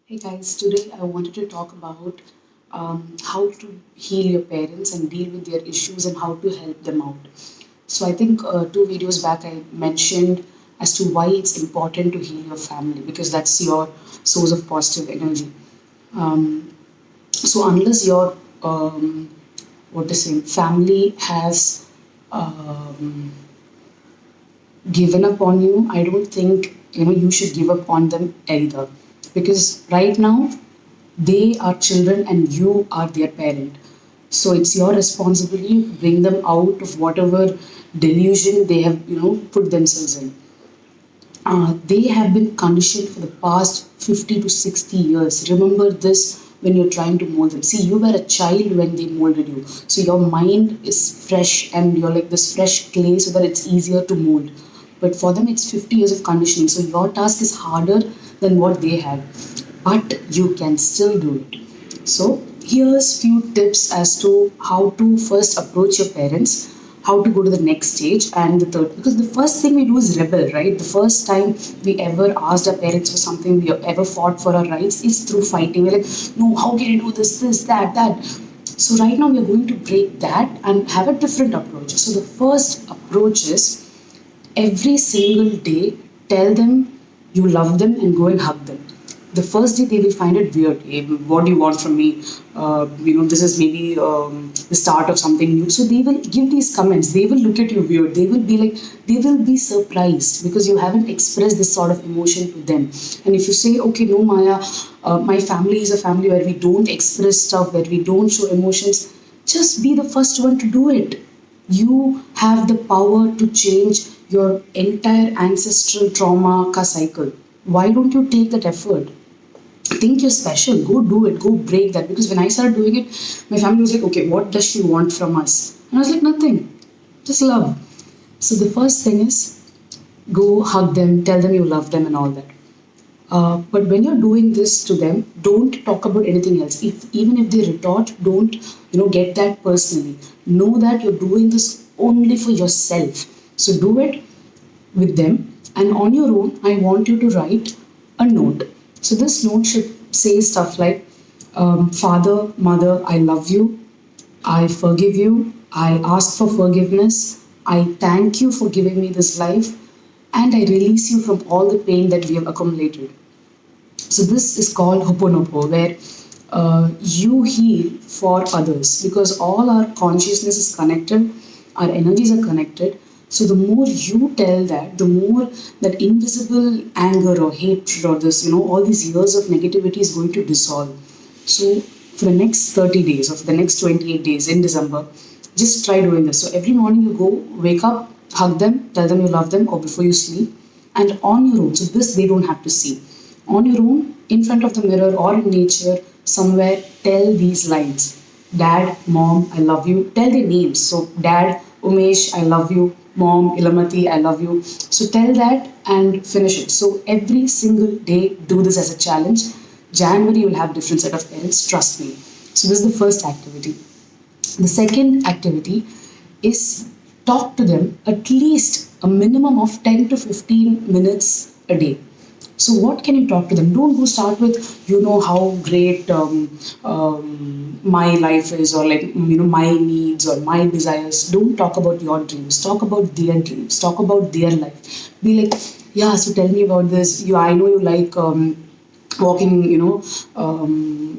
Hey guys, today I wanted to talk about how to heal your parents and deal with their issues and how to help them out. So I think two videos back I mentioned as to why it's important to heal your family because that's your source of positive energy. Um, so unless your what to say family has um, given up on you, I don't think you should give up on them either. Because right now they are children and you are their parent. So it's your responsibility to bring them out of whatever delusion they have, put themselves in. They have been conditioned for the past 50 to 60 years. Remember this when you're trying to mold them. See, you were a child when they molded you. So your mind is fresh and you're like this fresh clay so that it's easier to mold. But for them, it's 50 years of conditioning. So your task is harder than what they had. But you can still do it. So here's few tips as to how to first approach your parents, how to go to the next stage, and the third. Because the first thing we do is rebel, right? The first time we ever asked our parents for something, we ever fought for our rights, is through fighting. We're like, no, how can I do this, that? So right now we are going to break that and have a different approach. So the first approach is every single day tell them you love them and go and hug them. The first day they will find it weird. What do you want from me? This is maybe the start of something new. So they will give these comments. They will look at you weird. They will be like, they will be surprised because you haven't expressed this sort of emotion to them. And if you say, okay, no, Maya, my family is a family where we don't express stuff, where we don't show emotions, just be the first one to do it. You have the power to change your entire ancestral trauma ka cycle. Why don't you take that effort? Think you're special. Go do it. Go break that. Because when I started doing it, my family was like, okay, what does she want from us? And I was like, nothing. Just love. So the first thing is go hug them, tell them you love them and all that. But when you're doing this to them, don't talk about anything else. If even if they retort, don't get that personally. Know that you're doing this only for yourself. So do it with them, and on your own, I want you to write a note. So this note should say stuff like, "Father, Mother, I love you. I forgive you. I ask for forgiveness. I thank you for giving me this life, and I release you from all the pain that we have accumulated." So this is called Hoponopo, where you heal for others because all our consciousness is connected, our energies are connected. So the more you tell that, the more that invisible anger or hatred or this, all these years of negativity is going to dissolve. So for the next 30 days or for the next 28 days in December, just try doing this. So every morning you go, wake up, hug them, tell them you love them, or before you sleep, and on your own. So this they don't have to see. On your own, in front of the mirror or in nature, somewhere, tell these lines. Dad, Mom, I love you. Tell their names. So Dad, Umesh, I love you. Mom, Ilamati, I love you. So tell that and finish it. So every single day, do this as a challenge. January, you'll have different set of parents. Trust me. So this is the first activity. The second activity is talk to them at least a minimum of 10 to 15 minutes a day. So what can you talk to them? Don't go start with how great my life is, or like my needs or my desires. Don't talk about your dreams. Talk about their dreams. Talk about their life. Be like, yeah. So tell me about this. I know you like walking.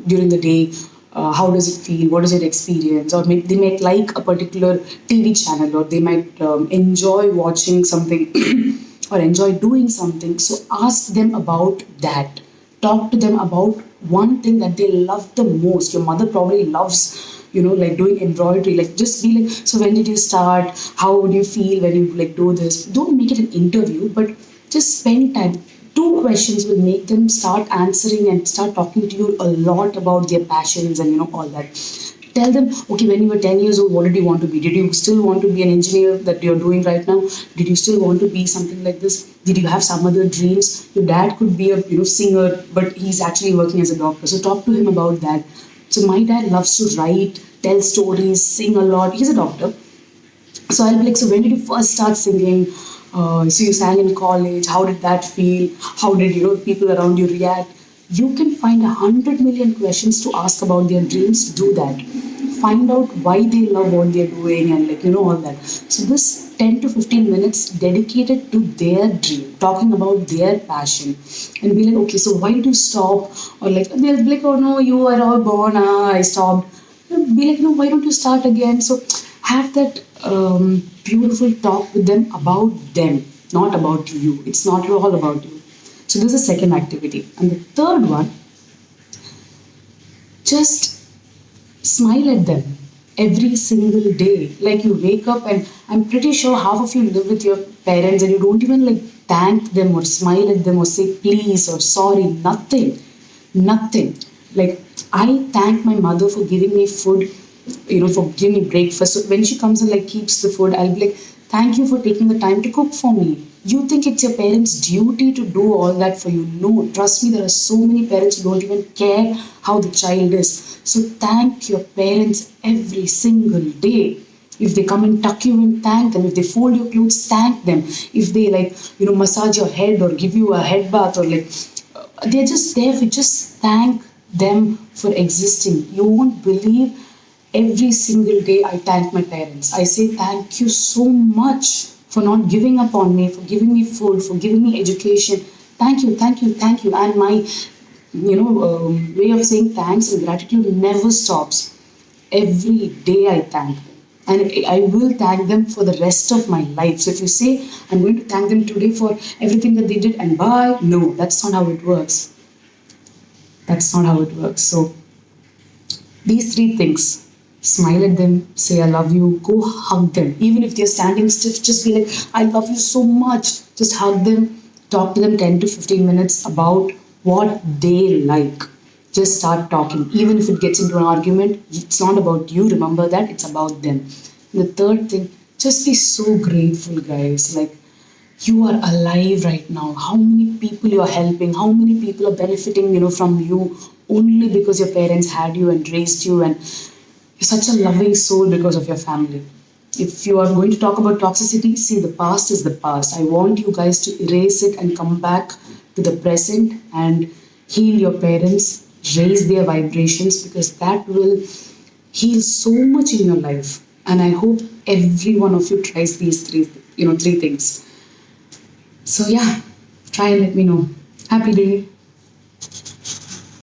During the day. How does it feel? What does it experience? Or maybe they might like a particular TV channel, or they might enjoy watching something or enjoy doing something. So ask them about that. Talk to them about one thing that they love the most. Your mother probably loves, like doing embroidery. Like just be like, so when did you start? How would you feel when you like do this? Don't make it an interview, but just spend time. Two questions will make them start answering and start talking to you a lot about their passions and all that. Tell them, okay, when you were 10 years old, what did you want to be? Did you still want to be an engineer that you're doing right now? Did you still want to be something like this? Did you have some other dreams? Your dad could be a singer, but he's actually working as a doctor. So talk to him about that. So my dad loves to write, tell stories, sing a lot. He's a doctor. So I'll be like, so when did you first start singing? So you sang in college. How did that feel? How did people around you react? You can find 100 million questions to ask about their dreams. Do that. Find out why they love what they're doing and all that. So this 10 to 15 minutes dedicated to their dream, talking about their passion, and be like, okay, so why did you stop? Or like they'll be like, oh no, you are all born. I stopped. Be like, no, why don't you start again? So have that beautiful talk with them, not about you. It's not all about you. So this is the second activity. And the third one, just smile at them every single day. Like you wake up, and I'm pretty sure half of you live with your parents and you don't even like thank them or smile at them or say please or sorry. Nothing. Nothing. Like I thank my mother for giving me food, for giving me breakfast. So when she comes and like keeps the food, I'll be like, thank you for taking the time to cook for me. You think it's your parents' duty to do all that for you? No, trust me, there are so many parents who don't even care how the child is. So thank your parents every single day. If they come and tuck you in, thank them. If they fold your clothes, thank them. If they like, massage your head or give you a head bath or like, they're just there for just thank them for existing. You won't believe every single day I thank my parents. I say thank you so much for not giving up on me, for giving me food, for giving me education. Thank you, thank you, thank you. And my way of saying thanks and gratitude never stops. Every day I thank them. And I will thank them for the rest of my life. So if you say, I'm going to thank them today for everything that they did and bye, no, that's not how it works. That's not how it works. So these three things, smile at them, say I love you, go hug them. Even if they're standing stiff, just be like, I love you so much. Just hug them, talk to them 10 to 15 minutes about what they like. Just start talking. Even if it gets into an argument, it's not about you. Remember that, it's about them. And the third thing, just be so grateful, guys. Like, you are alive right now. How many people you are helping? How many people are benefiting, from you only because your parents had you and raised you, and you're such a loving soul because of your family. If you are going to talk about toxicity, see, the past is the past. I want you guys to erase it and come back to the present and heal your parents, raise their vibrations, because that will heal so much in your life. And I hope every one of you tries these three things. So yeah, try and let me know. Happy day.